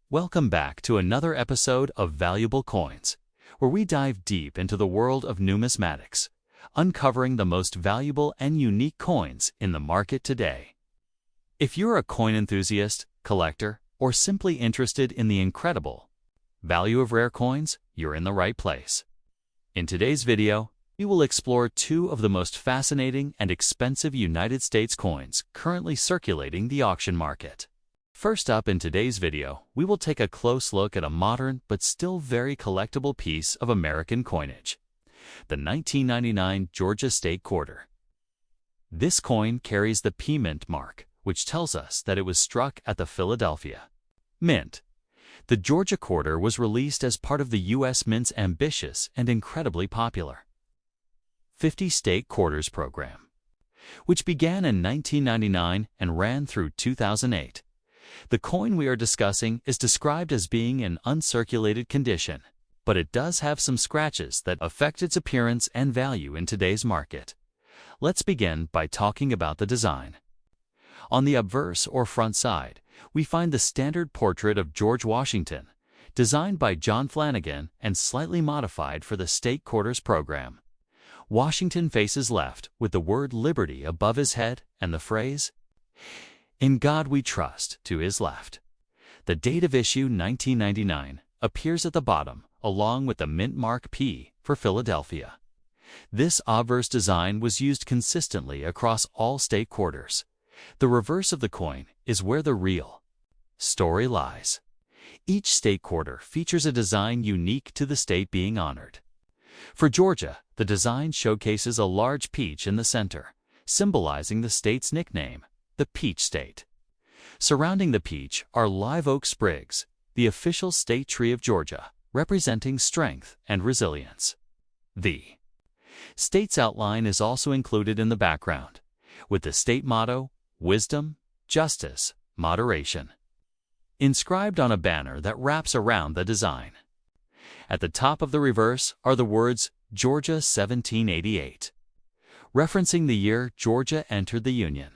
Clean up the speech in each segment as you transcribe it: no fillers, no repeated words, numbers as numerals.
Welcome back to another episode of Valuable Coins, where we dive deep into the world of numismatics, uncovering the most valuable and unique coins in the market today. If you're a coin enthusiast, collector, or simply interested in the incredible value of rare coins, you're in the right place. In today's video, we will explore two of the most fascinating and expensive United States coins currently circulating the auction market. First up in today's video, we will take a close look at a modern but still very collectible piece of American coinage, the 1999 Georgia State Quarter. This coin carries the P Mint mark, which tells us that it was struck at the Philadelphia Mint. The Georgia Quarter was released as part of the U.S. Mint's ambitious and incredibly popular 50 State Quarters program, which began in 1999 and ran through 2008. The coin we are discussing is described as being in uncirculated condition, but it does have some scratches that affect its appearance and value in today's market. Let's begin by talking about the design. On the obverse or front side, we find the standard portrait of George Washington, designed by John Flanagan and slightly modified for the State Quarters program. Washington faces left with the word Liberty above his head and the phrase, "In God We Trust," to his left. The date of issue 1999 appears at the bottom, along with the mint mark P for Philadelphia. This obverse design was used consistently across all state quarters. The reverse of the coin is where the real story lies. Each state quarter features a design unique to the state being honored. For Georgia, the design showcases a large peach in the center, symbolizing the state's nickname, the Peach State. Surrounding the peach are live oak sprigs, the official state tree of Georgia, representing strength and resilience. The state's outline is also included in the background, with the state motto, Wisdom, Justice, Moderation, inscribed on a banner that wraps around the design. At the top of the reverse are the words Georgia 1788, referencing the year Georgia entered the Union.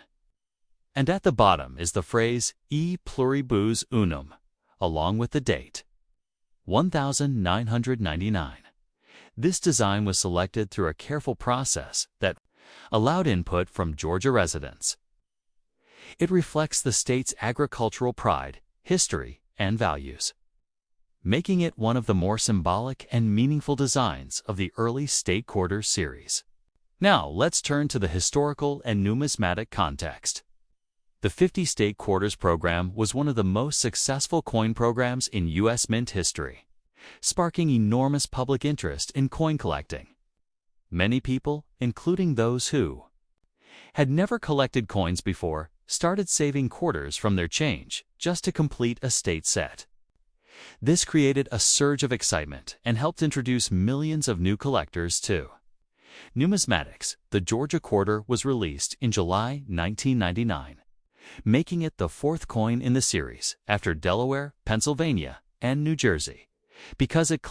And at the bottom is the phrase E pluribus unum, along with the date, 1999. This design was selected through a careful process that allowed input from Georgia residents. It reflects the state's agricultural pride, history, and values, making it one of the more symbolic and meaningful designs of the early State Quarters series. Now, let's turn to the historical and numismatic context. The 50 State Quarters program was one of the most successful coin programs in U.S. Mint history, sparking enormous public interest in coin collecting. Many people, including those who had never collected coins before, started saving quarters from their change just to complete a state set. This created a surge of excitement and helped introduce millions of new collectors to numismatics. The Georgia Quarter was released in July 1999. Making it the fourth coin in the series after Delaware, Pennsylvania, and New Jersey. Because it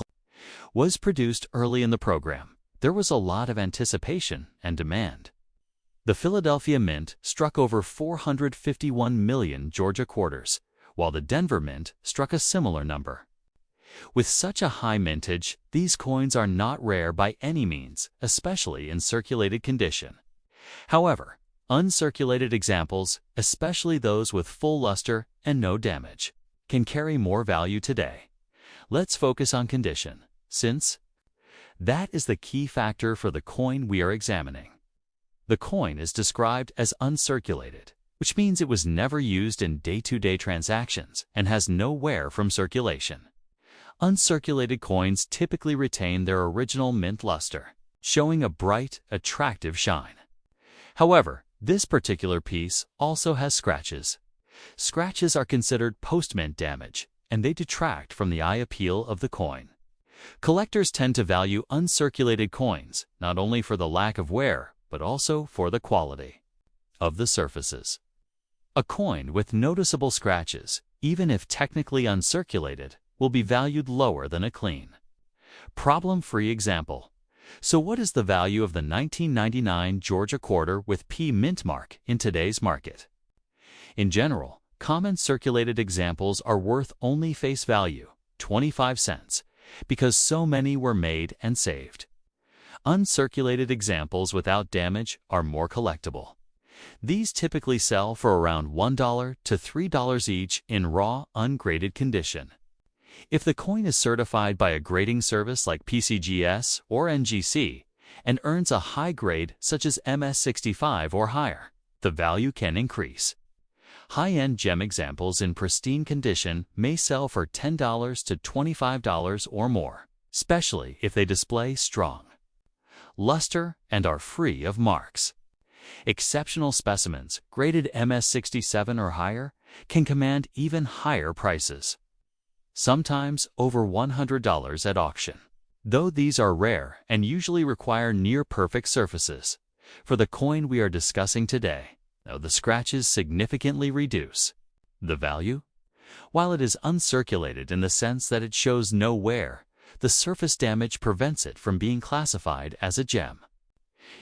was produced early in the program, there was a lot of anticipation and demand. The Philadelphia Mint struck over 451 million Georgia quarters, while the Denver Mint struck a similar number. With such a high mintage, these coins are not rare by any means, especially in circulated condition. However, uncirculated examples, especially those with full luster and no damage, can carry more value today. Let's focus on condition, since that is the key factor for the coin we are examining. The coin is described as uncirculated, which means it was never used in day-to-day transactions and has no wear from circulation. Uncirculated coins typically retain their original mint luster, showing a bright, attractive shine. However, this particular piece also has scratches. Scratches are considered post-mint damage, and they detract from the eye appeal of the coin. Collectors tend to value uncirculated coins not only for the lack of wear, but also for the quality of the surfaces. A coin with noticeable scratches, even if technically uncirculated, will be valued lower than a clean, problem-free example. So what is the value of the 1999 Georgia Quarter with P Mint mark in today's market? In general, common circulated examples are worth only face value, 25 cents, because so many were made and saved. Uncirculated examples without damage are more collectible. These typically sell for around $1 to $3 each in raw, ungraded condition. If the coin is certified by a grading service like PCGS or NGC and earns a high grade such as MS65 or higher, the value can increase. High-end gem examples in pristine condition may sell for $10 to $25 or more, especially if they display strong luster and are free of marks. Exceptional specimens, graded MS67 or higher, can command even higher prices, sometimes over $100 at auction. Though these are rare and usually require near-perfect surfaces, for the coin we are discussing today, the scratches significantly reduce the value. While it is uncirculated in the sense that it shows no wear, the surface damage prevents it from being classified as a gem.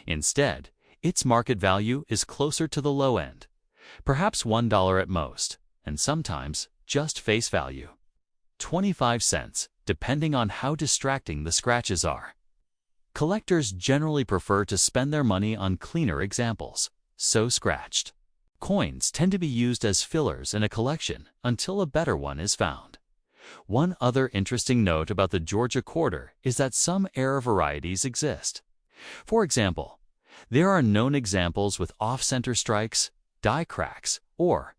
Instead, its market value is closer to the low end, perhaps $1 at most, and sometimes just face value, 25 cents, depending on how distracting the scratches are. Collectors generally prefer to spend their money on cleaner examples, so scratched coins tend to be used as fillers in a collection until a better one is found. One other interesting note about the Georgia quarter is that some error varieties exist. For example, there are known examples with off-center strikes, die cracks, or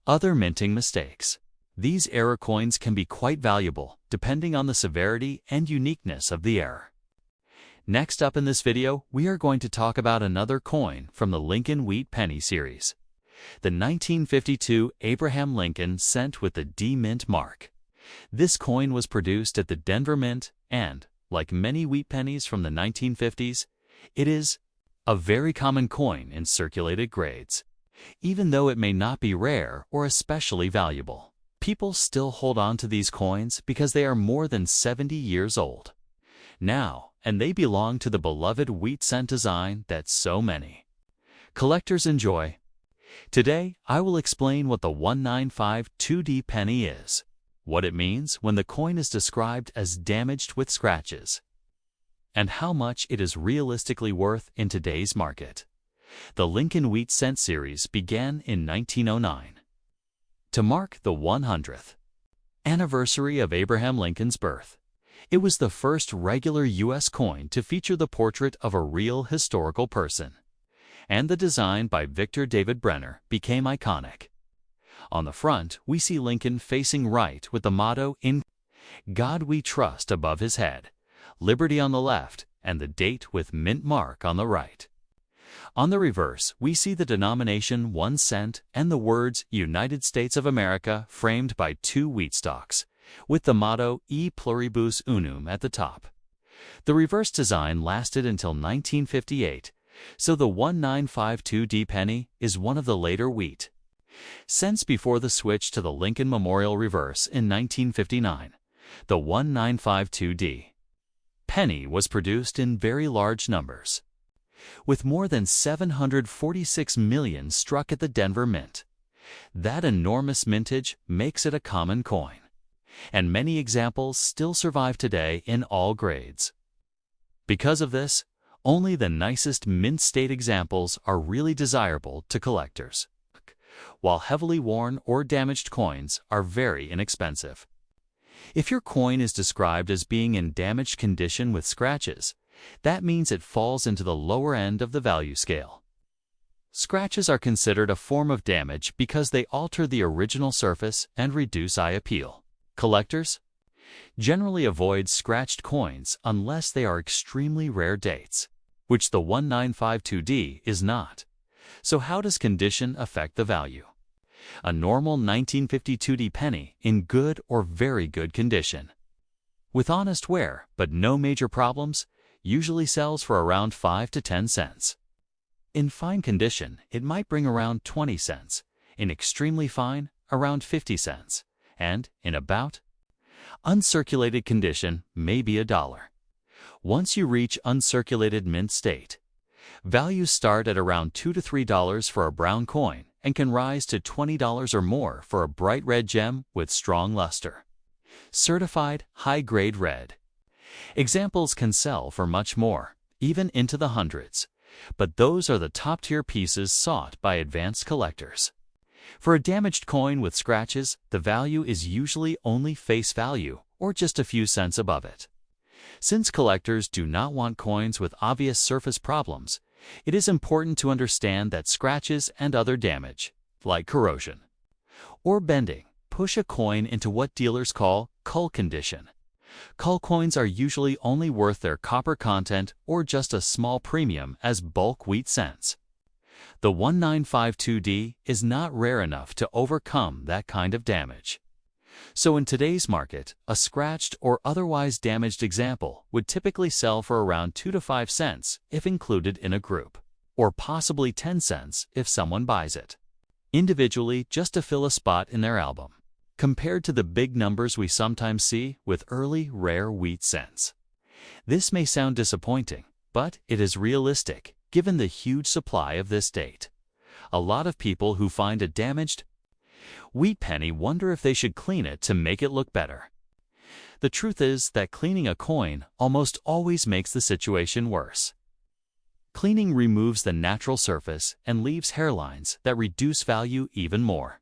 other minting mistakes. These error coins can be quite valuable depending on the severity and uniqueness of the error. Next up in this video, we are going to talk about another coin from the Lincoln Wheat Penny series, the 1952 Abraham Lincoln cent with the D Mint mark. This coin was produced at the Denver Mint and, like many wheat pennies from the 1950s, it is a very common coin in circulated grades. Even though it may not be rare or especially valuable, people still hold on to these coins because they are more than 70 years old now, and they belong to the beloved wheat cent design that so many collectors enjoy. Today, I will explain what the 1952D penny is, what it means when the coin is described as damaged with scratches, and how much it is realistically worth in today's market. The Lincoln Wheat Cent series began in 1909. To mark the 100th anniversary of Abraham Lincoln's birth, it was the first regular U.S. coin to feature the portrait of a real historical person, and the design by Victor David Brenner became iconic. On the front, we see Lincoln facing right with the motto "In God We Trust" above his head, Liberty on the left, and the date with mint mark on the right. On the reverse, we see the denomination 1 cent and the words United States of America framed by 2 wheat stalks, with the motto E Pluribus Unum at the top. The reverse design lasted until 1958, so the 1952D penny is one of the later wheat cents before the switch to the Lincoln Memorial reverse in 1959. The 1952D penny was produced in very large numbers, with more than 746 million struck at the Denver Mint. That enormous mintage makes it a common coin, and many examples still survive today in all grades. Because of this, only the nicest mint state examples are really desirable to collectors, while heavily worn or damaged coins are very inexpensive. If your coin is described as being in damaged condition with scratches, that means it falls into the lower end of the value scale. Scratches are considered a form of damage because they alter the original surface and reduce eye appeal. Collectors generally avoid scratched coins unless they are extremely rare dates, which the 1952D is not. So how does condition affect the value? A normal 1952D penny in good or very good condition, with honest wear but no major problems, usually sells for around 5 to 10 cents. In fine condition, it might bring around 20 cents, in extremely fine, around 50 cents, and, in about uncirculated condition, maybe $1. Once you reach uncirculated mint state, values start at around $2 to $3 for a brown coin and can rise to $20 or more for a bright red gem with strong luster. Certified high-grade red. Examples can sell for much more, even into the hundreds, but those are the top-tier pieces sought by advanced collectors. For a damaged coin with scratches, the value is usually only face value or just a few cents above it. Since collectors do not want coins with obvious surface problems, it is important to understand that scratches and other damage, like corrosion or bending, push a coin into what dealers call cull condition. Cull coins are usually only worth their copper content or just a small premium as bulk wheat cents. The 1952D is not rare enough to overcome that kind of damage. So in today's market, a scratched or otherwise damaged example would typically sell for around 2 to 5 cents if included in a group, or possibly 10 cents if someone buys it individually just to fill a spot in their album, compared to the big numbers we sometimes see with early rare wheat cents. This may sound disappointing, but it is realistic given the huge supply of this date. A lot of people who find a damaged wheat penny wonder if they should clean it to make it look better. The truth is that cleaning a coin almost always makes the situation worse. Cleaning removes the natural surface and leaves hairlines that reduce value even more.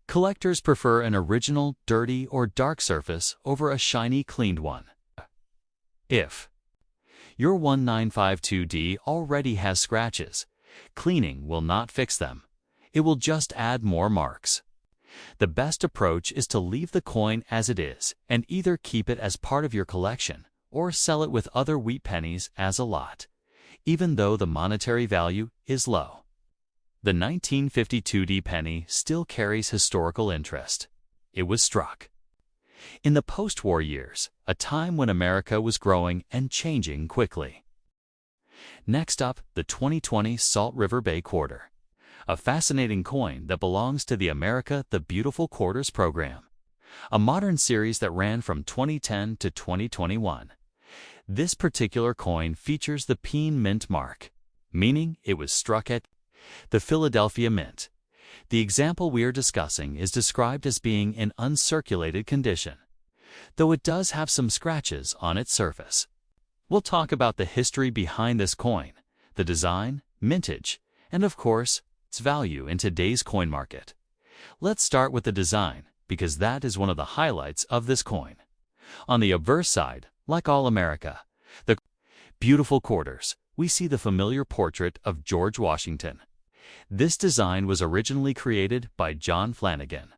Collectors prefer an original, dirty, or dark surface over a shiny, cleaned one. If your 1952D already has scratches, cleaning will not fix them. It will just add more marks. The best approach is to leave the coin as it is and either keep it as part of your collection or sell it with other wheat pennies as a lot, even though the monetary value is low. The 1952D penny still carries historical interest. It was struck in the post-war years, a time when America was growing and changing quickly. Next up, the 2020 Salt River Bay Quarter, a fascinating coin that belongs to the America the Beautiful Quarters program, a modern series that ran from 2010 to 2021. This particular coin features the Peen Mint mark, meaning it was struck at the Philadelphia Mint. The example we are discussing is described as being in uncirculated condition, though it does have some scratches on its surface. We'll talk about the history behind this coin, the design, mintage, and of course, its value in today's coin market. Let's start with the design, because that is one of the highlights of this coin. On the obverse side, like all America, the beautiful quarters, we see the familiar portrait of George Washington. This design was originally created by John Flanagan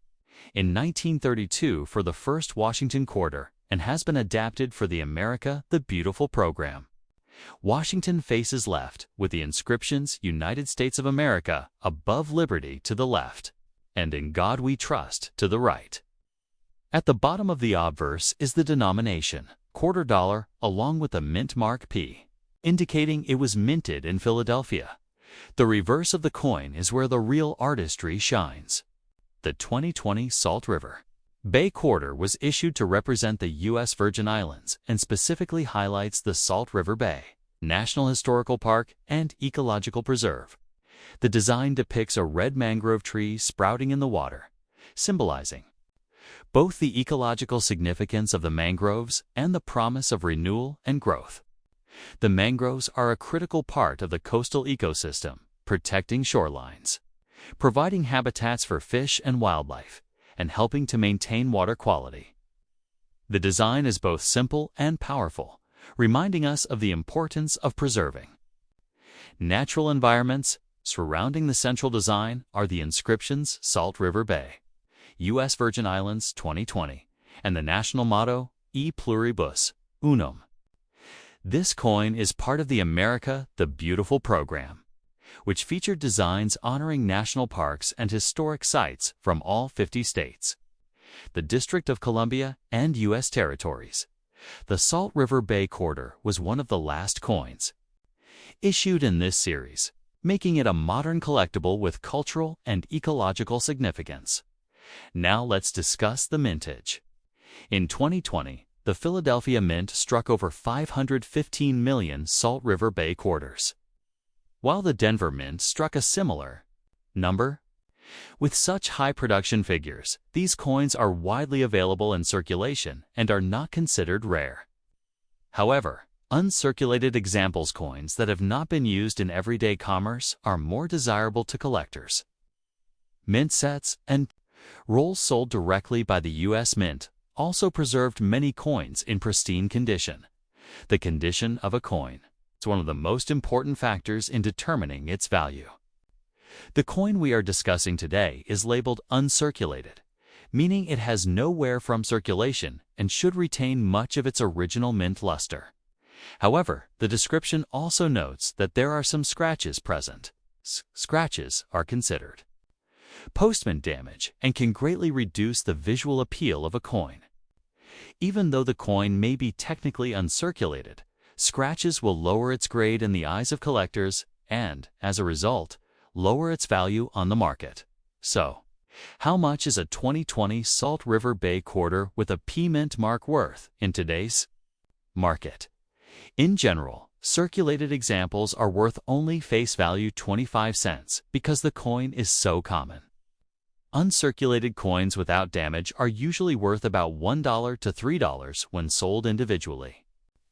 in 1932 for the first Washington quarter and has been adapted for the America the Beautiful program. Washington faces left with the inscriptions United States of America above Liberty to the left and In God We Trust to the right. At the bottom of the obverse is the denomination, $quarter, along with the mint mark P, indicating it was minted in Philadelphia. The reverse of the coin is where the real artistry shines. The 2020 Salt River Bay Quarter was issued to represent the U.S. Virgin Islands and specifically highlights the Salt River Bay, National Historical Park, and Ecological Preserve. The design depicts a red mangrove tree sprouting in the water, symbolizing both the ecological significance of the mangroves and the promise of renewal and growth. The mangroves are a critical part of the coastal ecosystem, protecting shorelines, providing habitats for fish and wildlife, and helping to maintain water quality. The design is both simple and powerful, reminding us of the importance of preserving natural environments. Surrounding the central design are the inscriptions Salt River Bay, U.S. Virgin Islands 2020, and the national motto, E Pluribus Unum. This coin is part of the America the Beautiful program, which featured designs honoring national parks and historic sites from all 50 states, the District of Columbia, and U.S. territories. The Salt River Bay Quarter was one of the last coins issued in this series, making it a modern collectible with cultural and ecological significance. Now let's discuss the mintage. In 2020, the Philadelphia Mint struck over 515 million Salt River Bay quarters, while the Denver Mint struck a similar number. With such high production figures, these coins are widely available in circulation and are not considered rare. However, uncirculated examples coins that have not been used in everyday commerce are more desirable to collectors. Mint sets and rolls sold directly by the U.S. Mint also preserved many coins in pristine condition. The condition of a coin is one of the most important factors in determining its value. The coin we are discussing today is labeled uncirculated, meaning it has no wear from circulation and should retain much of its original mint luster. However, the description also notes that there are some scratches present. Scratches are considered postmint damage and can greatly reduce the visual appeal of a coin. Even though the coin may be technically uncirculated, scratches will lower its grade in the eyes of collectors and, as a result, lower its value on the market. So, how much is a 2020 Salt River Bay quarter with a P Mint mark worth in today's market? In general, circulated examples are worth only face value 25 cents because the coin is so common. Uncirculated coins without damage are usually worth about $1 to $3 when sold individually.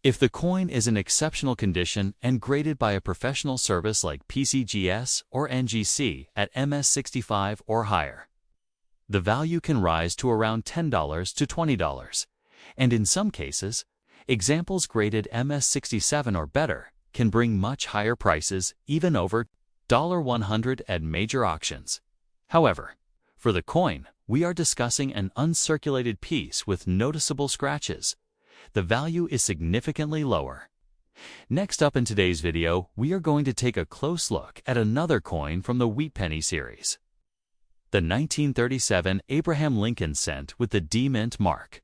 If the coin is in exceptional condition and graded by a professional service like PCGS or NGC at MS65 or higher, the value can rise to around $10 to $20, and in some cases, examples graded MS67 or better can bring much higher prices, even over $100 at major auctions. However, for the coin, we are discussing an uncirculated piece with noticeable scratches. The value is significantly lower. Next up in today's video, we are going to take a close look at another coin from the Wheat Penny series. The 1937 Abraham Lincoln cent with the D Mint mark.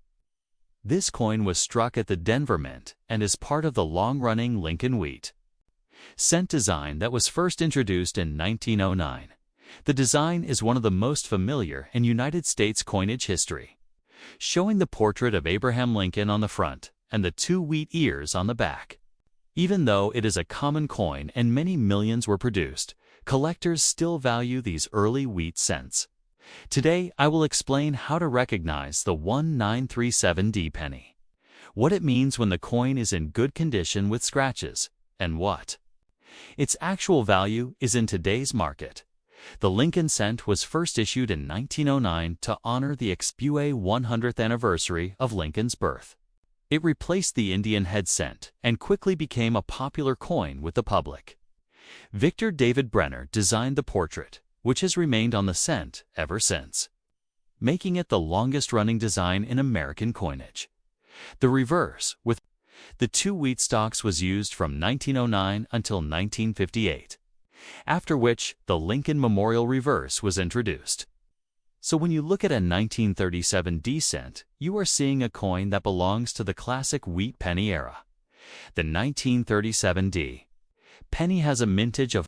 This coin was struck at the Denver Mint and is part of the long-running Lincoln Wheat cent design that was first introduced in 1909. The design is one of the most familiar in United States coinage history, showing the portrait of Abraham Lincoln on the front and the two wheat ears on the back. Even though it is a common coin and many millions were produced, collectors still value these early wheat cents. Today, I will explain how to recognize the 1937D penny, what it means when the coin is in good condition with scratches, and what its actual value is in today's market. The Lincoln cent was first issued in 1909 to honor the 100th anniversary of Lincoln's birth. It replaced the Indian head cent and quickly became a popular coin with the public. Victor David Brenner designed the portrait, which has remained on the cent ever since, making it the longest-running design in American coinage. The reverse, with the two wheat stalks, was used from 1909 until 1958. After which the Lincoln Memorial reverse was introduced. So when you look at a 1937D cent, you are seeing a coin that belongs to the classic wheat penny era. The 1937D penny has a mintage of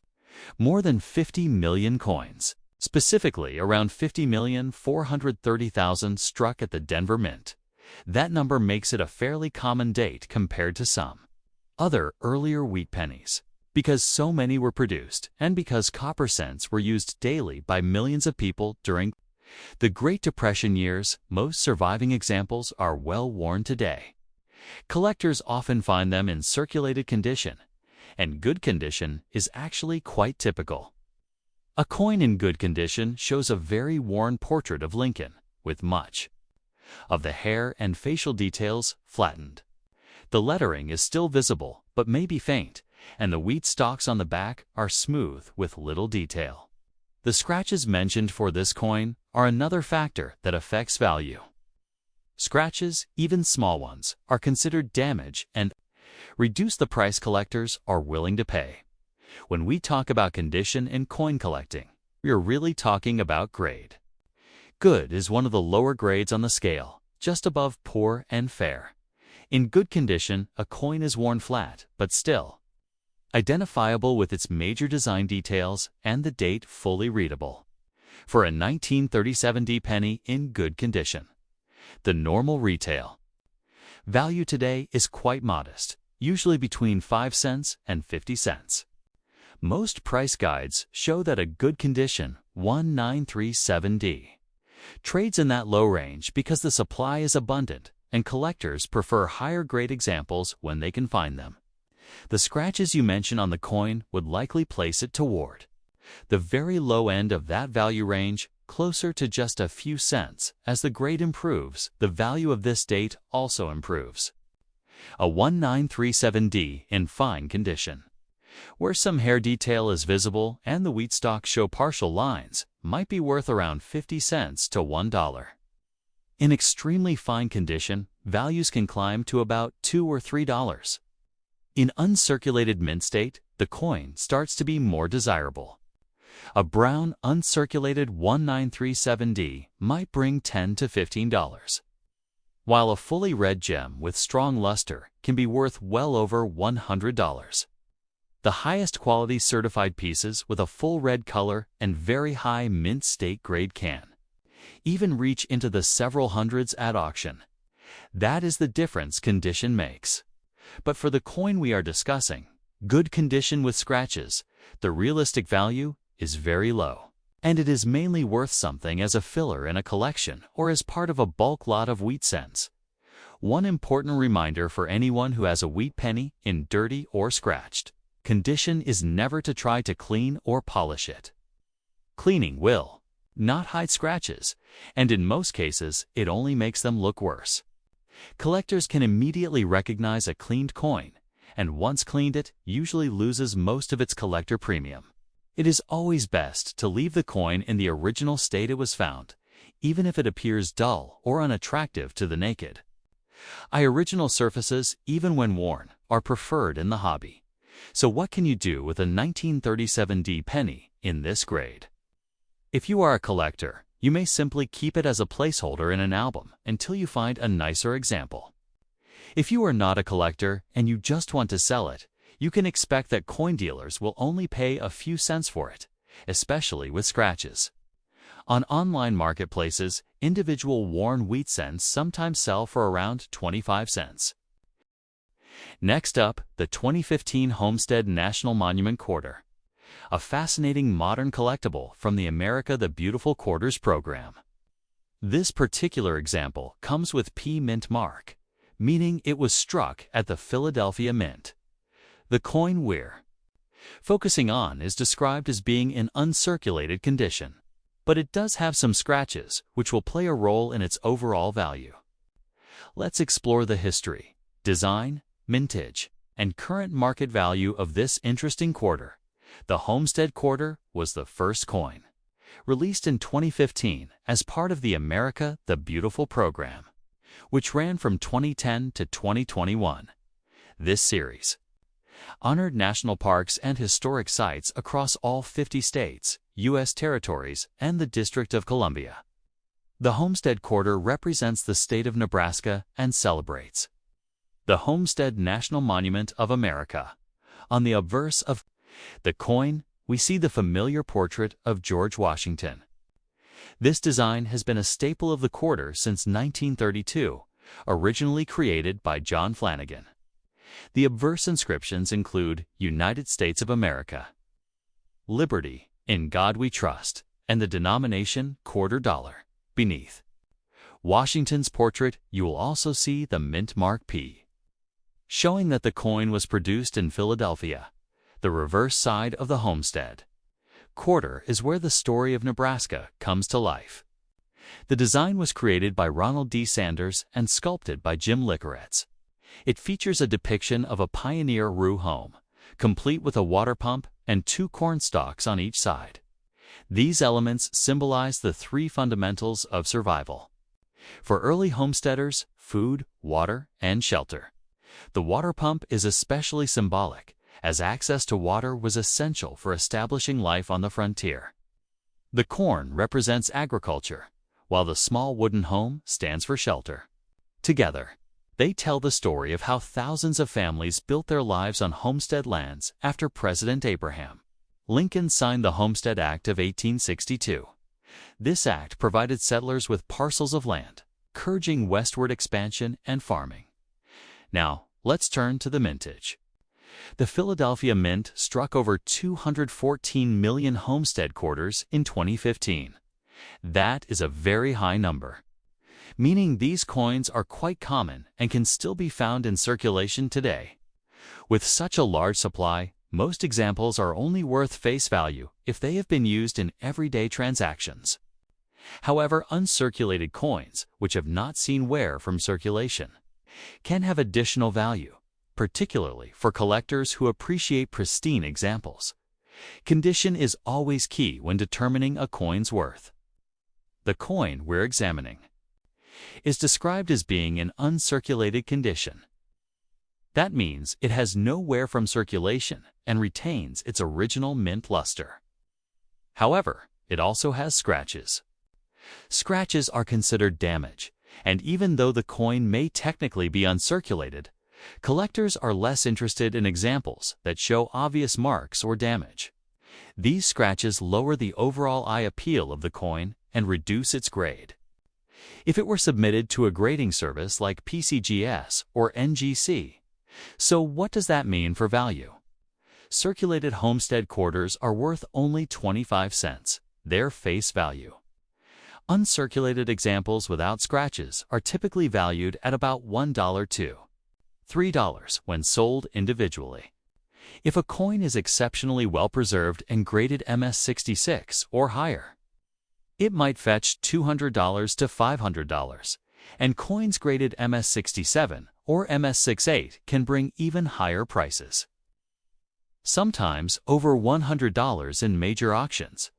more than 50 million coins, specifically around 50,430,000 struck at the Denver Mint. That number makes it a fairly common date compared to some other earlier wheat pennies. Because so many were produced, and because copper cents were used daily by millions of people during the Great Depression years, most surviving examples are well worn today. Collectors often find them in circulated condition, and good condition is actually quite typical. A coin in good condition shows a very worn portrait of Lincoln, with much of the hair and facial details flattened. The lettering is still visible, but may be faint, and the wheat stalks on the back are smooth with little detail. The scratches mentioned for this coin are another factor that affects value. Scratches, even small ones, are considered damage and reduce the price collectors are willing to pay. When we talk about condition in coin collecting, we are really talking about grade. Good is one of the lower grades on the scale, just above poor and fair. In good condition, a coin is worn flat, but still identifiable with its major design details and the date fully readable. For a 1937D penny in good condition, the normal retail value today is quite modest, usually between 5 cents and 50 cents. Most price guides show that a good condition 1937D trades in that low range because the supply is abundant and collectors prefer higher grade examples when they can find them. The scratches you mention on the coin would likely place it toward the very low end of that value range, closer to just a few cents. As the grade improves, the value of this date also improves. A 1937D in fine condition, where some hair detail is visible and the wheat stalks show partial lines, might be worth around 50 cents to $1. In extremely fine condition, values can climb to about $2 or $3. In uncirculated mint state, the coin starts to be more desirable. A brown, uncirculated 1937D might bring $10 to $15, while a fully red gem with strong luster can be worth well over $100. The highest quality certified pieces with a full red color and very high mint state grade can even reach into the several hundreds at auction. That is the difference condition makes. But for the coin we are discussing, good condition with scratches, the realistic value is very low, and it is mainly worth something as a filler in a collection or as part of a bulk lot of wheat cents. One important reminder for anyone who has a wheat penny in dirty or scratched condition is never to try to clean or polish it. Cleaning will not hide scratches, and in most cases, it only makes them look worse. Collectors can immediately recognize a cleaned coin, and once cleaned it, usually loses most of its collector premium. It is always best to leave the coin in the original state it was found, even if it appears dull or unattractive to the naked. Original surfaces, even when worn, are preferred in the hobby. So what can you do with a 1937D penny in this grade? If you are a collector, you may simply keep it as a placeholder in an album until you find a nicer example. If you are not a collector and you just want to sell it, you can expect that coin dealers will only pay a few cents for it, especially with scratches. On online marketplaces, individual worn wheat cents sometimes sell for around 25 cents. Next up, the 2015 Homestead National Monument Quarter, a fascinating modern collectible from the America the Beautiful Quarters program. This particular example comes with P Mint mark, meaning it was struck at the Philadelphia Mint. The coin we're focusing on is described as being in uncirculated condition, but it does have some scratches which will play a role in its overall value. Let's explore the history, design, mintage, and current market value of this interesting quarter. The Homestead Quarter was the first coin, released in 2015 as part of the America the Beautiful program, which ran from 2010 to 2021. This series honored national parks and historic sites across all 50 states, U.S. territories, and the District of Columbia. The Homestead Quarter represents the state of Nebraska and celebrates the Homestead National Monument of America. On the obverse of the coin, we see the familiar portrait of George Washington. This design has been a staple of the quarter since 1932, originally created by John Flanagan. The obverse inscriptions include United States of America, Liberty, In God We Trust, and the denomination $quarter. Beneath Washington's portrait, you will also see the mint mark P, showing that the coin was produced in Philadelphia. The reverse side of the Homestead Quarter is where the story of Nebraska comes to life. The design was created by Ronald D. Sanders and sculpted by Jim Licoretz. It features a depiction of a pioneer row home, complete with a water pump and 2 corn stalks on each side. These elements symbolize the 3 fundamentals of survival. For early homesteaders, food, water, and shelter. The water pump is especially symbolic, as access to water was essential for establishing life on the frontier. The corn represents agriculture, while the small wooden home stands for shelter. Together, they tell the story of how thousands of families built their lives on homestead lands after President Abraham Lincoln signed the Homestead Act of 1862. This act provided settlers with parcels of land, encouraging westward expansion and farming. Now, let's turn to the mintage. The Philadelphia Mint struck over 214 million homestead quarters in 2015. That is a very high number, meaning these coins are quite common and can still be found in circulation today. With such a large supply, most examples are only worth face value if they have been used in everyday transactions. However, uncirculated coins, which have not seen wear from circulation, can have additional value, particularly for collectors who appreciate pristine examples. Condition is always key when determining a coin's worth. The coin we're examining is described as being in uncirculated condition. That means it has no wear from circulation and retains its original mint luster. However, it also has scratches. Scratches are considered damage, and even though the coin may technically be uncirculated, collectors are less interested in examples that show obvious marks or damage. These scratches lower the overall eye appeal of the coin and reduce its grade. If it were submitted to a grading service like PCGS or NGC, so what does that mean for value? Circulated homestead quarters are worth only 25 cents, their face value. Uncirculated examples without scratches are typically valued at about $1 to $3 when sold individually. If a coin is exceptionally well preserved and graded MS66 or higher, it might fetch $200 to $500, and coins graded MS67 or MS68 can bring even higher prices, sometimes over $100 in major auctions.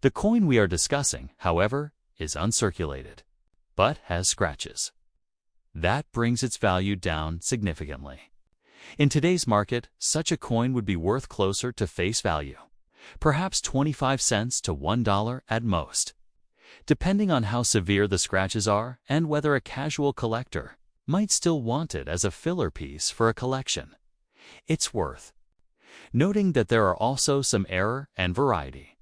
The coin we are discussing, however, is uncirculated, but has scratches. That brings its value down significantly. In today's market, such a coin would be worth closer to face value, perhaps 25 cents to $1 at most, depending on how severe the scratches are and whether a casual collector might still want it as a filler piece for a collection. It's worth noting that there are also some error and variety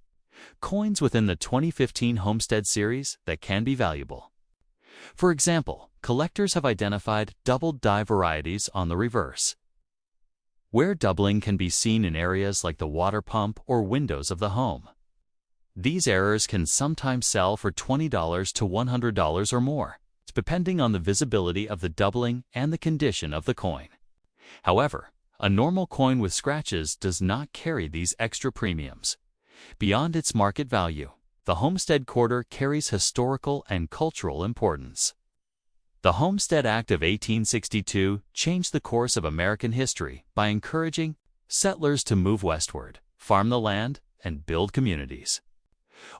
coins within the 2015 Homestead series that can be valuable. For example, collectors have identified doubled die varieties on the reverse, where doubling can be seen in areas like the water pump or windows of the home. These errors can sometimes sell for $20 to $100 or more, depending on the visibility of the doubling and the condition of the coin. However, a normal coin with scratches does not carry these extra premiums. Beyond its market value, the homestead quarter carries historical and cultural importance. The Homestead Act of 1862 changed the course of American history by encouraging settlers to move westward, farm the land, and build communities.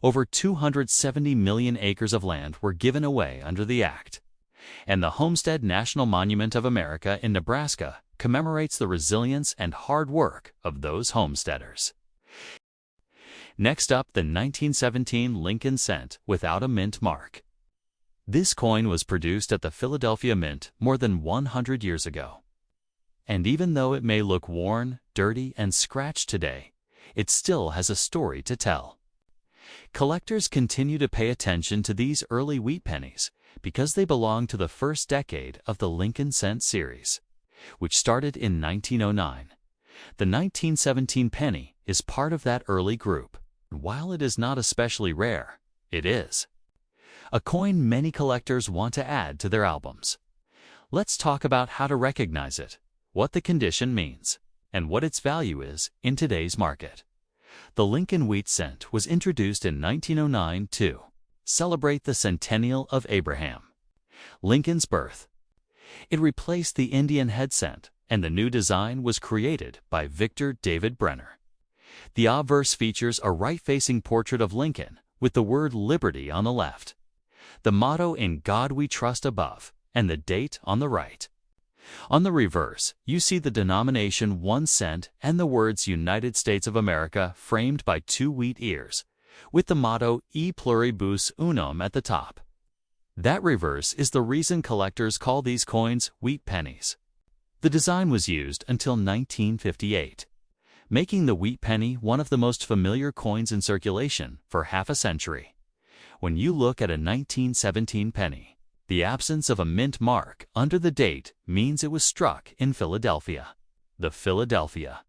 Over 270 million acres of land were given away under the act, and the Homestead National Monument of America in Nebraska commemorates the resilience and hard work of those homesteaders. Next up, the 1917 Lincoln cent without a mint mark. This coin was produced at the Philadelphia Mint more than 100 years ago. And even though it may look worn, dirty, and scratched today, it still has a story to tell. Collectors continue to pay attention to these early wheat pennies because they belong to the first decade of the Lincoln cent series, which started in 1909. The 1917 penny is part of that early group. While it is not especially rare, it is a coin many collectors want to add to their albums. Let's talk about how to recognize it, what the condition means, and what its value is in today's market. The Lincoln wheat cent was introduced in 1909 to celebrate the centennial of Abraham Lincoln's birth. It replaced the Indian head cent, and the new design was created by Victor David Brenner. The obverse features a right-facing portrait of Lincoln with the word Liberty on the left, the motto "In God We Trust" above, and the date on the right. On the reverse, you see the denomination 1 cent and the words United States of America framed by 2 wheat ears, with the motto E pluribus unum at the top. That reverse is the reason collectors call these coins wheat pennies. The design was used until 1958. Making the wheat penny one of the most familiar coins in circulation for half a century. When you look at a 1917 penny, the absence of a mint mark under the date means it was struck in Philadelphia. the Philadelphia.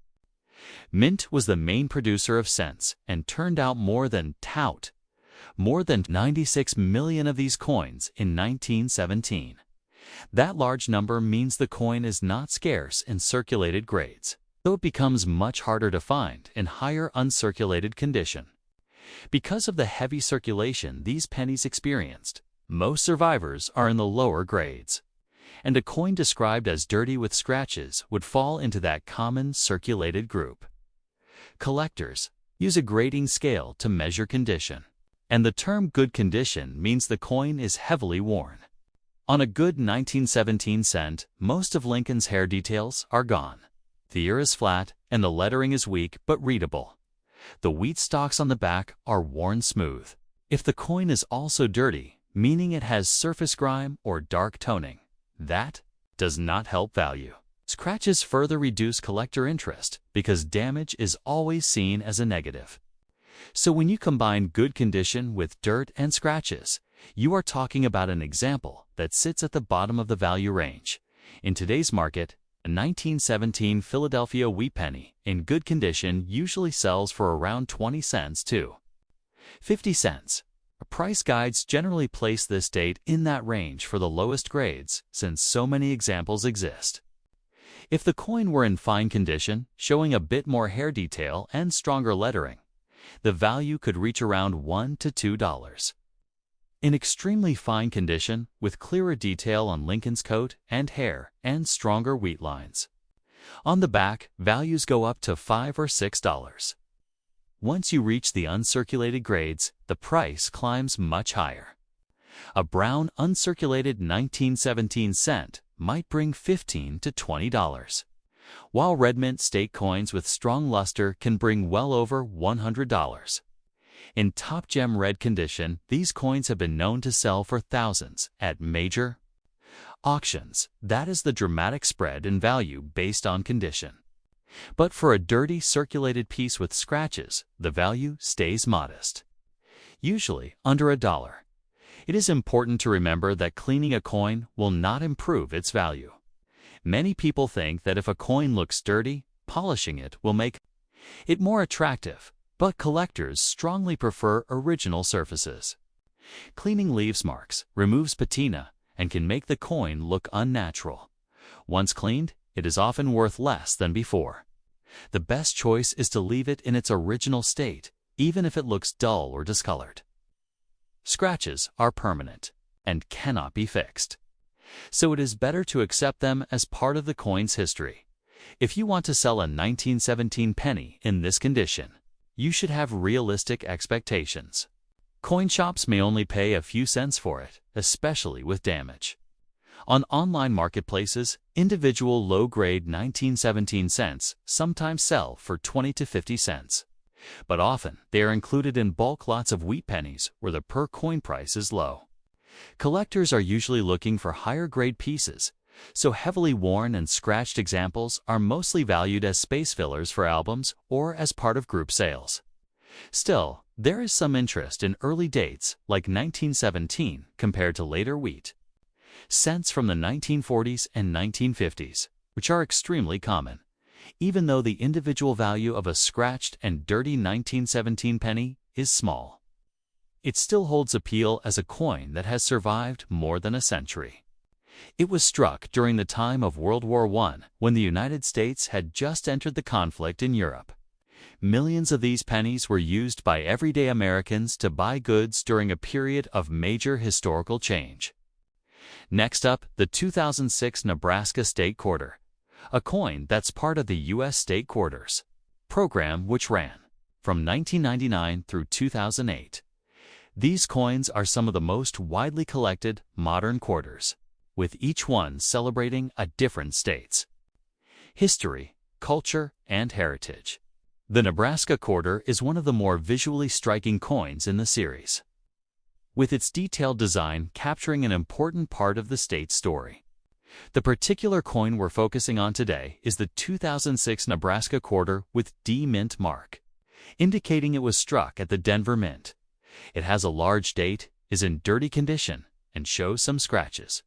Mint was the main producer of cents and turned out more than 96 million of these coins in 1917. That large number means the coin is not scarce in circulated grades, though it becomes much harder to find in higher uncirculated condition. Because of the heavy circulation these pennies experienced, most survivors are in the lower grades, and a coin described as dirty with scratches would fall into that common circulated group. Collectors use a grading scale to measure condition, and the term good condition means the coin is heavily worn. On a good 1917 cent, most of Lincoln's hair details are gone. The ear is flat, and the lettering is weak but readable. The wheat stalks on the back are worn smooth. If the coin is also dirty, meaning it has surface grime or dark toning, that does not help value. Scratches further reduce collector interest because damage is always seen as a negative. So when you combine good condition with dirt and scratches, you are talking about an example that sits at the bottom of the value range. In today's market, a 1917 Philadelphia wheat penny in good condition usually sells for around 20 cents to 50 cents. Price guides generally place this date in that range for the lowest grades since so many examples exist. If the coin were in fine condition, showing a bit more hair detail and stronger lettering, the value could reach around $1 to $2. In extremely fine condition, with clearer detail on Lincoln's coat and hair and stronger wheat lines, on the back, values go up to $5 or $6. Once you reach the uncirculated grades, the price climbs much higher. A brown uncirculated 1917 cent might bring $15 to $20, while red mint state coins with strong luster can bring well over $100. In top gem red condition, these coins have been known to sell for thousands at major auctions. That is the dramatic spread in value based on condition. But for a dirty circulated piece with scratches, the value stays modest, usually under $1. It is important to remember that cleaning a coin will not improve its value. Many people think that if a coin looks dirty, polishing it will make it more attractive, but collectors strongly prefer original surfaces. Cleaning leaves marks, removes patina, and can make the coin look unnatural. Once cleaned, it is often worth less than before. The best choice is to leave it in its original state, even if it looks dull or discolored. Scratches are permanent and cannot be fixed, so it is better to accept them as part of the coin's history. If you want to sell a 1917 penny in this condition, you should have realistic expectations. Coin shops may only pay a few cents for it, especially with damage. On online marketplaces, individual low-grade 1917 cents sometimes sell for 20 to 50 cents. But often, they are included in bulk lots of wheat pennies where the per-coin price is low. Collectors are usually looking for higher-grade pieces, so heavily worn and scratched examples are mostly valued as space fillers for albums or as part of group sales. Still, there is some interest in early dates like 1917 compared to later wheat cents from the 1940s and 1950s, which are extremely common. Even though the individual value of a scratched and dirty 1917 penny is small, it still holds appeal as a coin that has survived more than a century. It was struck during the time of World War I, when the United States had just entered the conflict in Europe. Millions of these pennies were used by everyday Americans to buy goods during a period of major historical change. Next up, the 2006 Nebraska State Quarter, a coin that's part of the U.S. State Quarters program, which ran from 1999 through 2008. These coins are some of the most widely collected modern quarters, with each one celebrating a different state's history, culture, and heritage. The Nebraska Quarter is one of the more visually striking coins in the series, with its detailed design capturing an important part of the state's story. The particular coin we're focusing on today is the 2006 Nebraska Quarter with D Mint mark, indicating it was struck at the Denver Mint. It has a large date, is in dirty condition, and shows some scratches,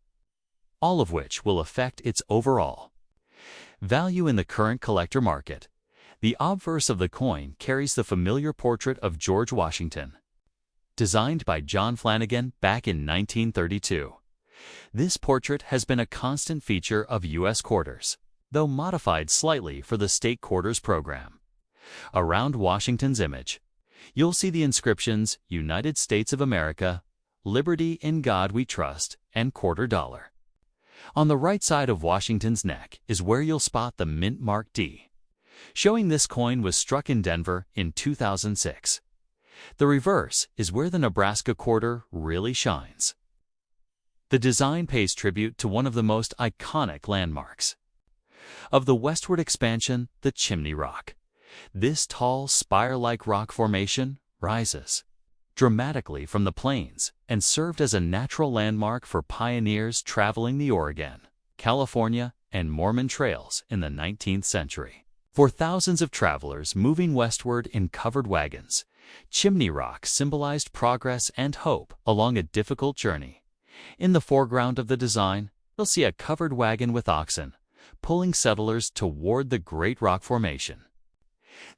all of which will affect its overall Value in the current collector market. The obverse of the coin carries the familiar portrait of George Washington, designed by John Flanagan back in 1932. This portrait has been a constant feature of U.S. quarters, though modified slightly for the state quarters program. Around Washington's image, you'll see the inscriptions United States of America, Liberty in God We Trust, and Quarter Dollar. On the right side of Washington's neck is where you'll spot the mint mark D, showing this coin was struck in Denver in 2006. The reverse is where the Nebraska quarter really shines. The design pays tribute to one of the most iconic landmarks of the westward expansion, the Chimney Rock. This tall, spire-like rock formation rises dramatically from the plains and served as a natural landmark for pioneers traveling the Oregon, California, and Mormon trails in the 19th century. For thousands of travelers moving westward in covered wagons, Chimney Rock symbolized progress and hope along a difficult journey. In the foreground of the design, you'll see a covered wagon with oxen, pulling settlers toward the Great Rock Formation.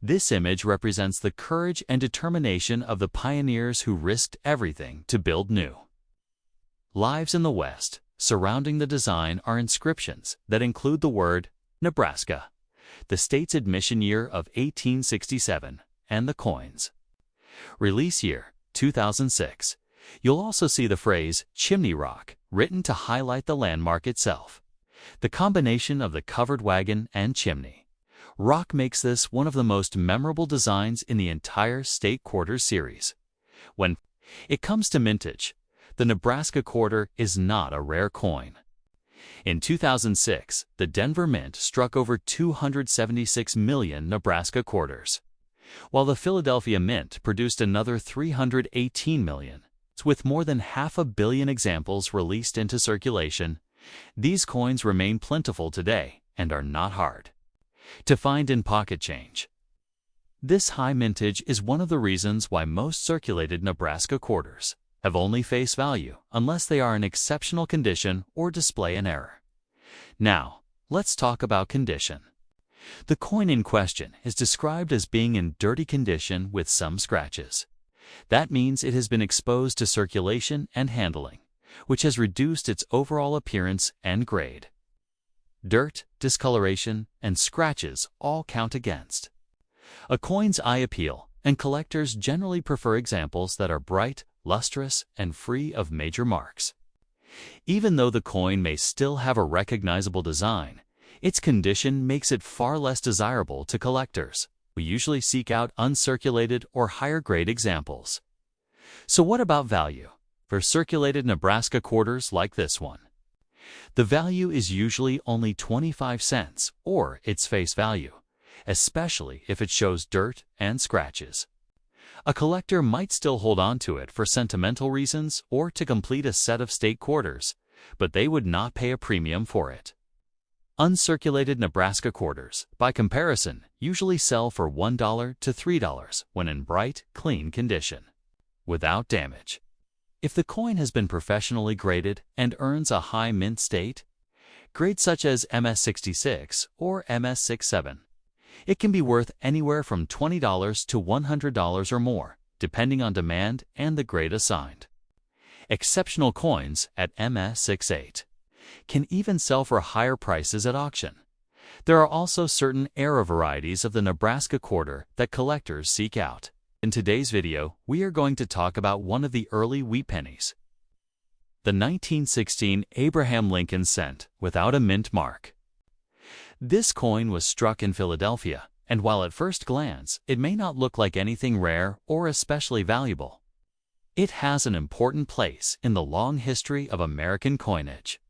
This image represents the courage and determination of the pioneers who risked everything to build new lives in the West. Surrounding the design are inscriptions that include the word Nebraska, the state's admission year of 1867, and the coin's release year, 2006. You'll also see the phrase Chimney Rock written to highlight the landmark itself. The combination of the covered wagon and chimney rock makes this one of the most memorable designs in the entire state quarters series. When it comes to mintage, the Nebraska quarter is not a rare coin. In 2006, the Denver Mint struck over 276 million Nebraska quarters, while the Philadelphia Mint produced another 318 million. With more than 500 million examples released into circulation, these coins remain plentiful today and are not hard to find in pocket change. This high mintage is one of the reasons why most circulated Nebraska quarters have only face value unless they are in exceptional condition or display an error. Now, let's talk about condition. The coin in question is described as being in dirty condition with some scratches. That means it has been exposed to circulation and handling, which has reduced its overall appearance and grade. Dirt, discoloration, and scratches all count against a coin's eye appeal, and collectors generally prefer examples that are bright, lustrous, and free of major marks. Even though the coin may still have a recognizable design, its condition makes it far less desirable to collectors, who usually seek out uncirculated or higher-grade examples. So what about value for circulated Nebraska quarters like this one? The value is usually only 25 cents or its face value, especially if it shows dirt and scratches. A collector might still hold on to it for sentimental reasons or to complete a set of state quarters, but they would not pay a premium for it. Uncirculated Nebraska quarters, by comparison, usually sell for $1 to $3 when in bright, clean condition, without damage. If the coin has been professionally graded and earns a high mint state, grades such as MS66 or MS67, it can be worth anywhere from $20 to $100 or more, depending on demand and the grade assigned. Exceptional coins at MS68 can even sell for higher prices at auction. There are also certain era varieties of the Nebraska quarter that collectors seek out. In today's video, we are going to talk about one of the early wheat pennies, the 1916 Abraham Lincoln cent without a mint mark. This coin was struck in Philadelphia, and while at first glance it may not look like anything rare or especially valuable, it has an important place in the long history of American coinage.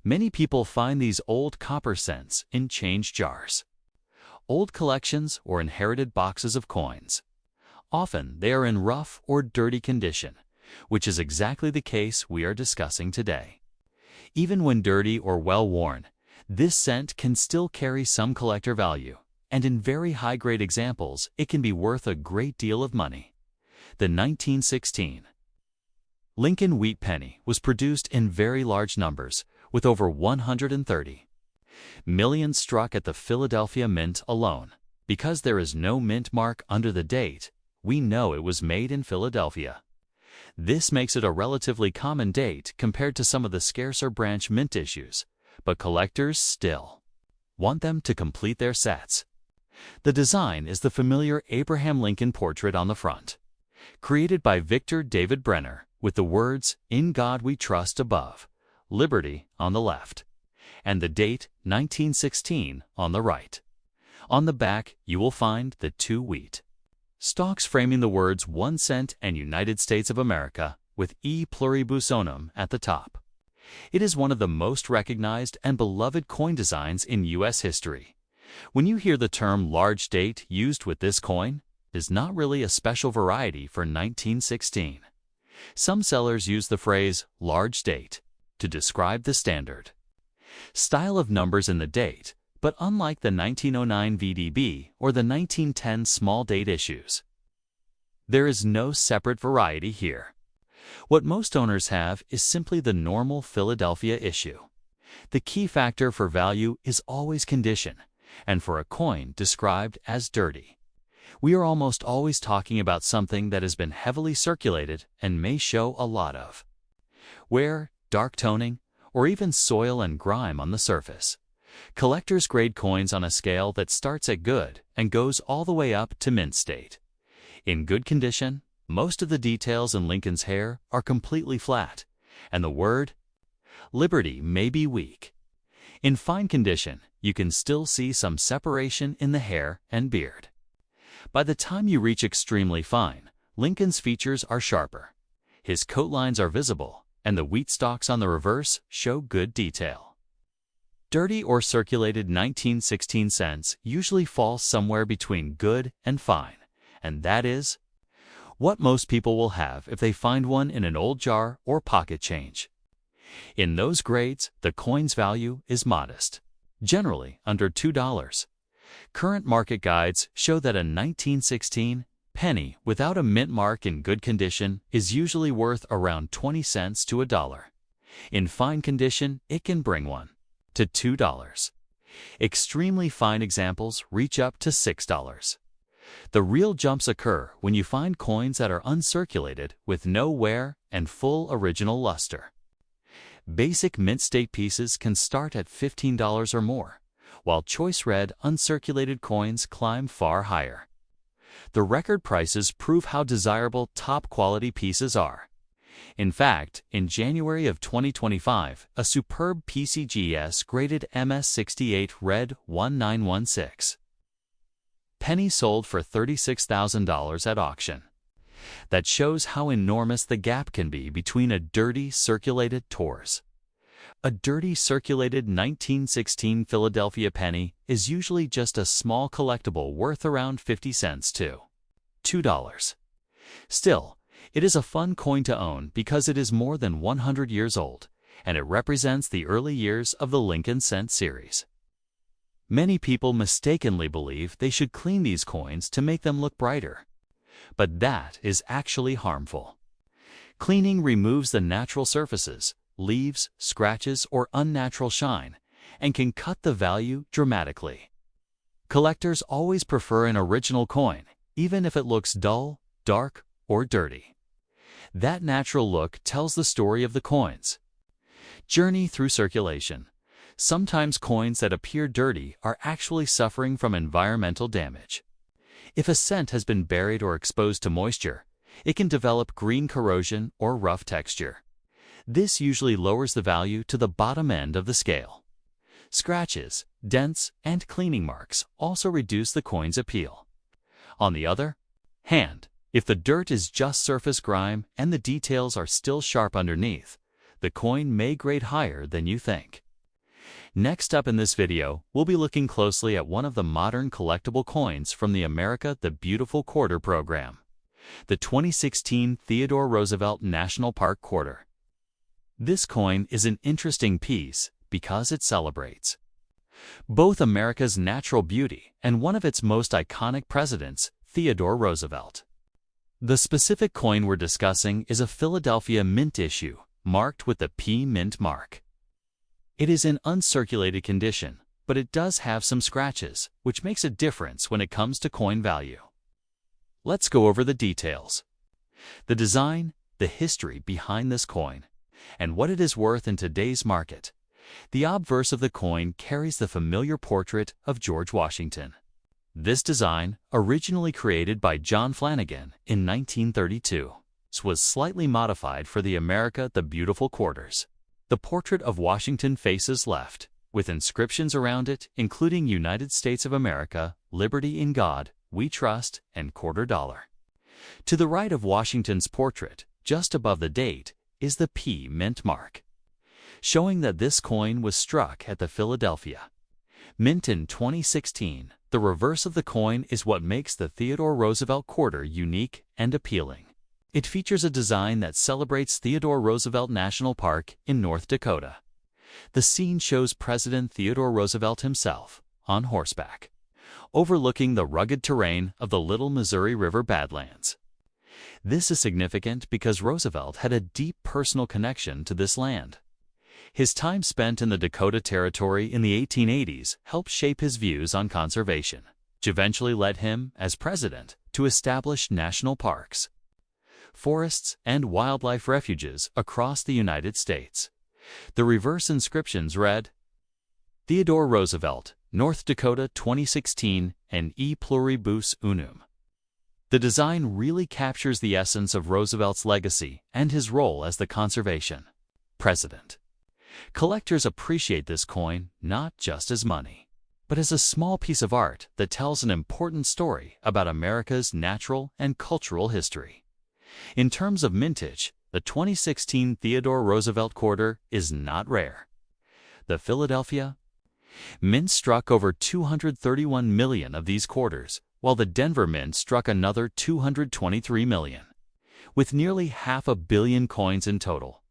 Many people find these old copper cents in change jars, old collections, or inherited boxes of coins. Often they are in rough or dirty condition, which is exactly the case we are discussing today. Even when dirty or well-worn, this cent can still carry some collector value, and in very high-grade examples, it can be worth a great deal of money. The 1916 Lincoln wheat penny was produced in very large numbers, with over 130 Millions struck at the Philadelphia Mint alone. Because there is no mint mark under the date, we know it was made in Philadelphia. This makes it a relatively common date compared to some of the scarcer branch mint issues, but collectors still want them to complete their sets. The design is the familiar Abraham Lincoln portrait on the front, created by Victor David Brenner, with the words, "In God We Trust" above, Liberty on the left, and the date 1916 on the right. On the back, you will find the 2 wheat stalks framing the words 1 cent and United States of America, with E pluribus unum at the top. It is one of the most recognized and beloved coin designs in U.S. history. When you hear the term large date used with this coin, it is not really a special variety for 1916. Some sellers use the phrase large date to describe the standard style of numbers in the date, but unlike the 1909 VDB or the 1910 small date issues, there is no separate variety here. What most owners have is simply the normal Philadelphia issue. The key factor for value is always condition, and for a coin described as dirty, we are almost always talking about something that has been heavily circulated and may show a lot of wear, dark toning, or even soil and grime on the surface. Collectors grade coins on a scale that starts at good and goes all the way up to mint state. In good condition, most of the details in Lincoln's hair are completely flat, and the word Liberty may be weak. In fine condition, you can still see some separation in the hair and beard. By the time you reach extremely fine, Lincoln's features are sharper. His coat lines are visible, and the wheat stalks on the reverse show good detail. Dirty or circulated 1916 cents usually fall somewhere between good and fine, and that is what most people will have if they find one in an old jar or pocket change. In those grades, the coin's value is modest, generally under $2. Current market guides show that a 1916 penny without a mint mark in good condition is usually worth around 20 cents to $1. In fine condition, it can bring one to $2. Extremely fine examples reach up to $6. The real jumps occur when you find coins that are uncirculated with no wear and full original luster. Basic mint state pieces can start at $15 or more, while choice red uncirculated coins climb far higher. The record prices prove how desirable top-quality pieces are. In fact, in January of 2025, a superb PCGS graded MS68 Red 1916 penny sold for $36,000 at auction. That shows how enormous the gap can be between a dirty circulated Tours. A dirty circulated 1916 Philadelphia penny is usually just a small collectible worth around 50 cents to $2. Still, it is a fun coin to own because it is more than 100 years old, and it represents the early years of the Lincoln Cent series. Many people mistakenly believe they should clean these coins to make them look brighter, but that is actually harmful. Cleaning removes the natural surfaces, leaves, scratches, or unnatural shine, and can cut the value dramatically. Collectors always prefer an original coin, even if it looks dull, dark, or dirty. That natural look tells the story of the coin's journey through circulation. Sometimes coins that appear dirty are actually suffering from environmental damage. If a cent has been buried or exposed to moisture, it can develop green corrosion or rough texture. This usually lowers the value to the bottom end of the scale. Scratches, dents, and cleaning marks also reduce the coin's appeal. On the other hand, if the dirt is just surface grime and the details are still sharp underneath, the coin may grade higher than you think. Next up in this video, we'll be looking closely at one of the modern collectible coins from the America the Beautiful Quarter program, the 2016 Theodore Roosevelt National Park Quarter. This coin is an interesting piece because it celebrates both America's natural beauty and one of its most iconic presidents, Theodore Roosevelt. The specific coin we're discussing is a Philadelphia mint issue, marked with the P Mint mark. It is in uncirculated condition, but it does have some scratches, which makes a difference when it comes to coin value. Let's go over the details. The design, the history behind this coin, and what it is worth in today's market. The obverse of the coin carries the familiar portrait of George Washington. This design, originally created by John Flanagan in 1932, was slightly modified for the America the Beautiful quarters. The portrait of Washington faces left, with inscriptions around it including United States of America, Liberty in God, We Trust, and Quarter Dollar. To the right of Washington's portrait, just above the date, is the P mint mark, showing that this coin was struck at the Philadelphia Mint in 2016. The reverse of the coin is what makes the Theodore Roosevelt quarter unique and appealing. It features a design that celebrates Theodore Roosevelt National Park in North Dakota. The scene shows President Theodore Roosevelt himself, on horseback, overlooking the rugged terrain of the Little Missouri River Badlands. This is significant because Roosevelt had a deep personal connection to this land. His time spent in the Dakota Territory in the 1880s helped shape his views on conservation, which eventually led him, as president, to establish national parks, forests, and wildlife refuges across the United States. The reverse inscriptions read, Theodore Roosevelt, North Dakota 2016, and E pluribus unum. The design really captures the essence of Roosevelt's legacy and his role as the conservation president. Collectors appreciate this coin not just as money, but as a small piece of art that tells an important story about America's natural and cultural history. In terms of mintage, the 2016 Theodore Roosevelt quarter is not rare. The Philadelphia Mint struck over 231 million of these quarters, while the Denver Mint struck another 223 million. With nearly 500 million coins in total,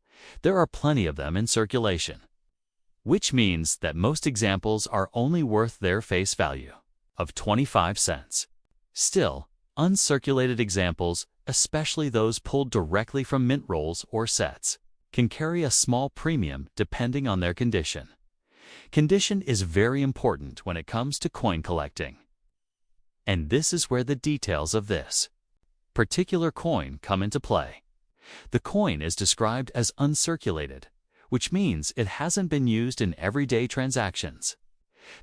there are plenty of them in circulation, which means that most examples are only worth their face value of 25 cents. Still, uncirculated examples, especially those pulled directly from mint rolls or sets, can carry a small premium depending on their condition. Condition is very important when it comes to coin collecting. And this is where the details of this particular coin come into play. The coin is described as uncirculated, which means it hasn't been used in everyday transactions.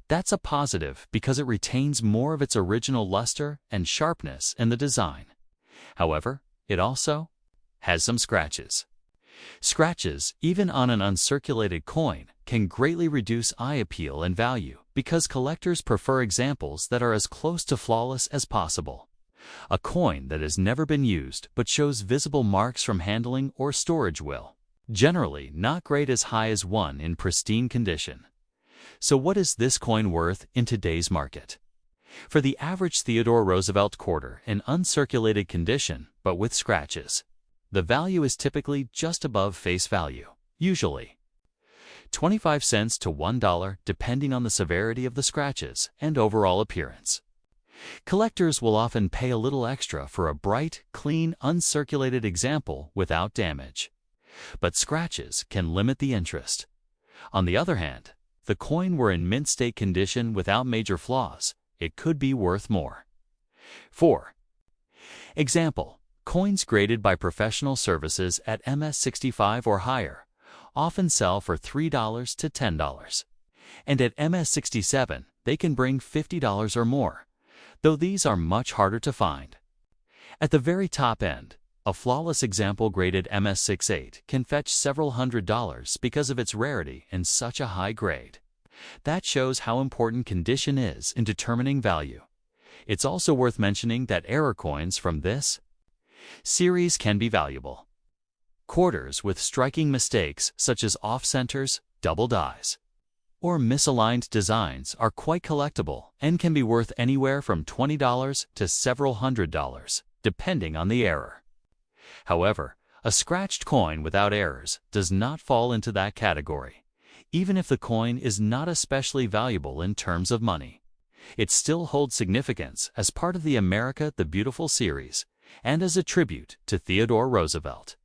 That's a positive because it retains more of its original luster and sharpness in the design. However, it also has some scratches. Scratches, even on an uncirculated coin, can greatly reduce eye appeal and value because collectors prefer examples that are as close to flawless as possible. A coin that has never been used but shows visible marks from handling or storage will generally not grade as high as one in pristine condition. So what is this coin worth in today's market? For the average Theodore Roosevelt quarter in uncirculated condition but with scratches, the value is typically just above face value, usually 25 cents to $1 depending on the severity of the scratches and overall appearance. Collectors will often pay a little extra for a bright, clean, uncirculated example without damage. But scratches can limit the interest. On the other hand, if the coin were in mint state condition without major flaws, it could be worth more. 4. Example: coins graded by professional services at MS65 or higher often sell for $3 to $10. And at MS67, they can bring $50 or more, though these are much harder to find. At the very top end, a flawless example graded MS68 can fetch several $100s because of its rarity and such a high grade. That shows how important condition is in determining value. It's also worth mentioning that error coins from this series can be valuable. Quarters with striking mistakes such as off-centers, double dies, or misaligned designs are quite collectible and can be worth anywhere from $20 to several $100s, depending on the error. However, a scratched coin without errors does not fall into that category. Even if the coin is not especially valuable in terms of money, it still holds significance as part of the America the Beautiful series and as a tribute to Theodore Roosevelt.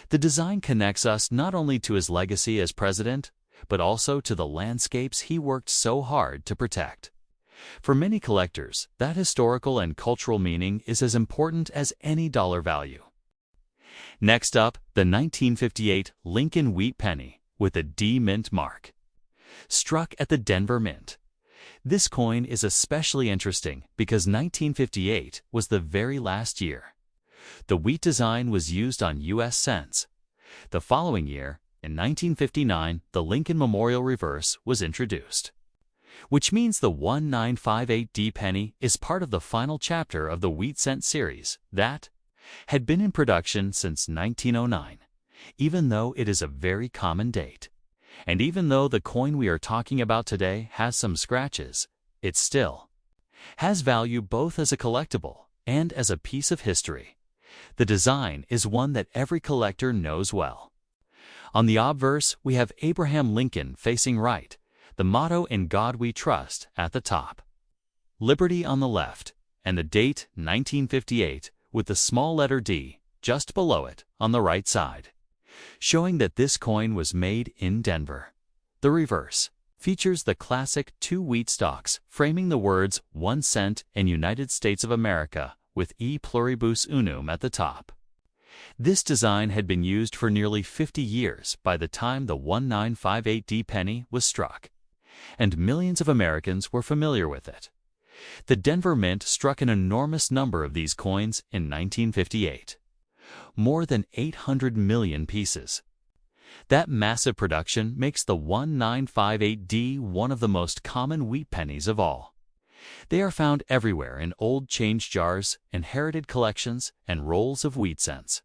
The design connects us not only to his legacy as president, but also to the landscapes he worked so hard to protect. For many collectors, that historical and cultural meaning is as important as any dollar value. Next up, the 1958 Lincoln Wheat Penny with a D Mint mark. Struck at the Denver Mint. This coin is especially interesting because 1958 was the very last year. The wheat design was used on U.S. cents. The following year, in 1959, the Lincoln Memorial Reverse was introduced, which means the 1958D penny is part of the final chapter of the wheat cent series that had been in production since 1909, even though it is a very common date. And even though the coin we are talking about today has some scratches, it still has value both as a collectible and as a piece of history. The design is one that every collector knows well. On the obverse, we have Abraham Lincoln facing right, the motto "In God We Trust" at the top, Liberty on the left, and the date 1958 with the small letter D just below it on the right side, showing that this coin was made in Denver. The reverse features the classic 2 wheat stalks framing the words 1 cent and United States of America with E pluribus unum at the top. This design had been used for nearly 50 years by the time the 1958D penny was struck, and millions of Americans were familiar with it. The Denver Mint struck an enormous number of these coins in 1958. More than 800 million pieces. That massive production makes the 1958D one of the most common wheat pennies of all. They are found everywhere in old change jars, inherited collections, and rolls of wheat cents.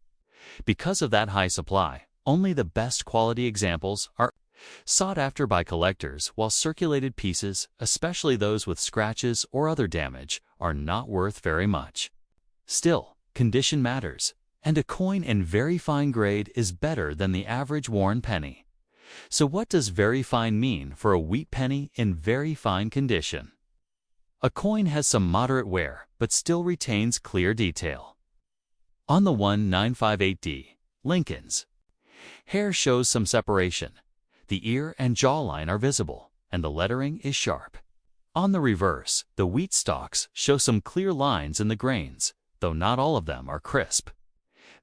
Because of that high supply, only the best quality examples are sought after by collectors, while circulated pieces, especially those with scratches or other damage, are not worth very much. Still, condition matters, and a coin in very fine grade is better than the average worn penny. So what does very fine mean for a wheat penny in very fine condition? A coin has some moderate wear, but still retains clear detail. On the 1958D, Lincoln's hair shows some separation. The ear and jawline are visible, and the lettering is sharp. On the reverse, the wheat stalks show some clear lines in the grains, though not all of them are crisp.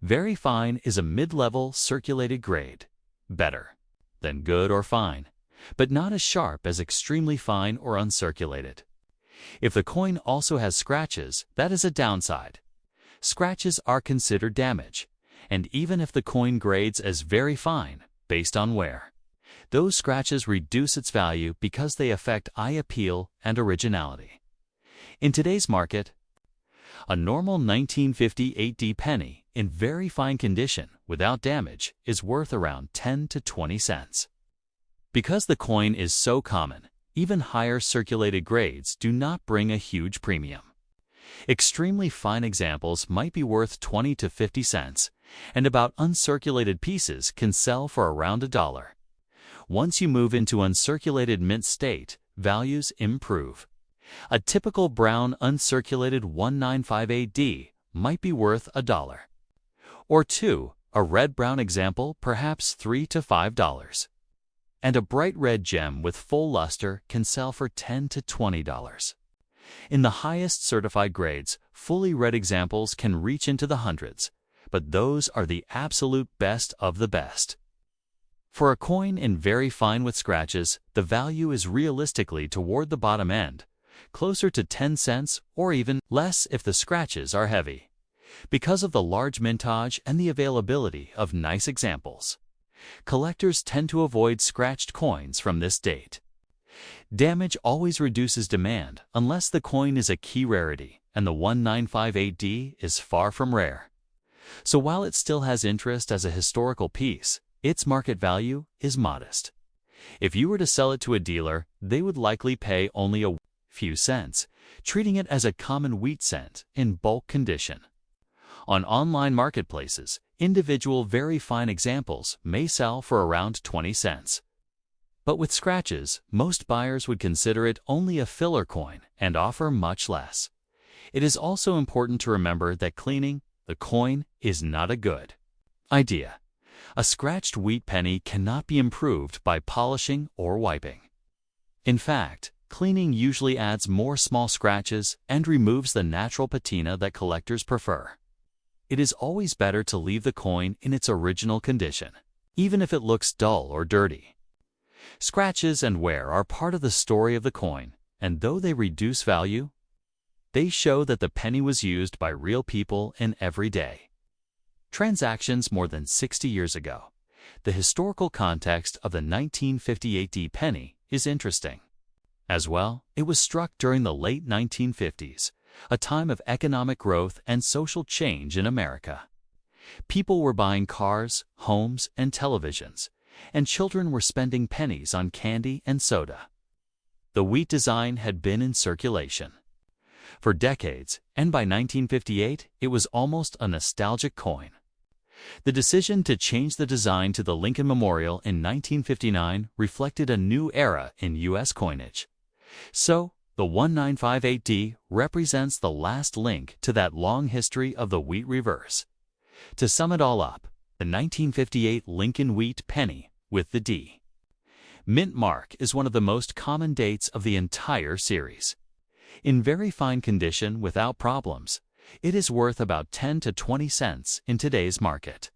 Very fine is a mid-level circulated grade, better than good or fine, but not as sharp as extremely fine or uncirculated. If the coin also has scratches, that is a downside. Scratches are considered damage, and even if the coin grades as very fine, based on wear, those scratches reduce its value because they affect eye appeal and originality. In today's market, a normal 1958D penny in very fine condition without damage is worth around 10 to 20 cents. Because the coin is so common, even higher circulated grades do not bring a huge premium. Extremely fine examples might be worth 20 to 50 cents, and about uncirculated pieces can sell for around $1. Once you move into uncirculated mint state, values improve. A typical brown uncirculated 1958D might be worth $1. Or $2, a red-brown example perhaps $3 to $5. And a bright red gem with full luster can sell for $10 to $20. In the highest certified grades, fully red examples can reach into the hundreds, but those are the absolute best of the best. For a coin in very fine with scratches, the value is realistically toward the bottom end, closer to 10 cents or even less if the scratches are heavy, because of the large mintage and the availability of nice examples. Collectors tend to avoid scratched coins from this date. Damage always reduces demand unless the coin is a key rarity, and the 1958D is far from rare. So while it still has interest as a historical piece, its market value is modest. If you were to sell it to a dealer, they would likely pay only a few cents, treating it as a common wheat cent in bulk condition. On online marketplaces, individual very fine examples may sell for around 20 cents. But with scratches, most buyers would consider it only a filler coin and offer much less. It is also important to remember that cleaning the coin is not a good idea. A scratched wheat penny cannot be improved by polishing or wiping. In fact, cleaning usually adds more small scratches and removes the natural patina that collectors prefer. It is always better to leave the coin in its original condition, even if it looks dull or dirty. Scratches and wear are part of the story of the coin, and though they reduce value, they show that the penny was used by real people in every day. Transactions more than 60 years ago. The historical context of the 1958 penny is interesting. As well, it was struck during the late 1950s, a time of economic growth and social change in America. People were buying cars, homes, and televisions, and children were spending pennies on candy and soda. The wheat design had been in circulation for decades, and by 1958, it was almost a nostalgic coin. The decision to change the design to the Lincoln Memorial in 1959 reflected a new era in U.S. coinage. So, the 1958D represents the last link to that long history of the wheat reverse. To sum it all up, the 1958 Lincoln Wheat Penny with the D mint mark is one of the most common dates of the entire series. In very fine condition without problems, it is worth about 10 to 20 cents in today's market.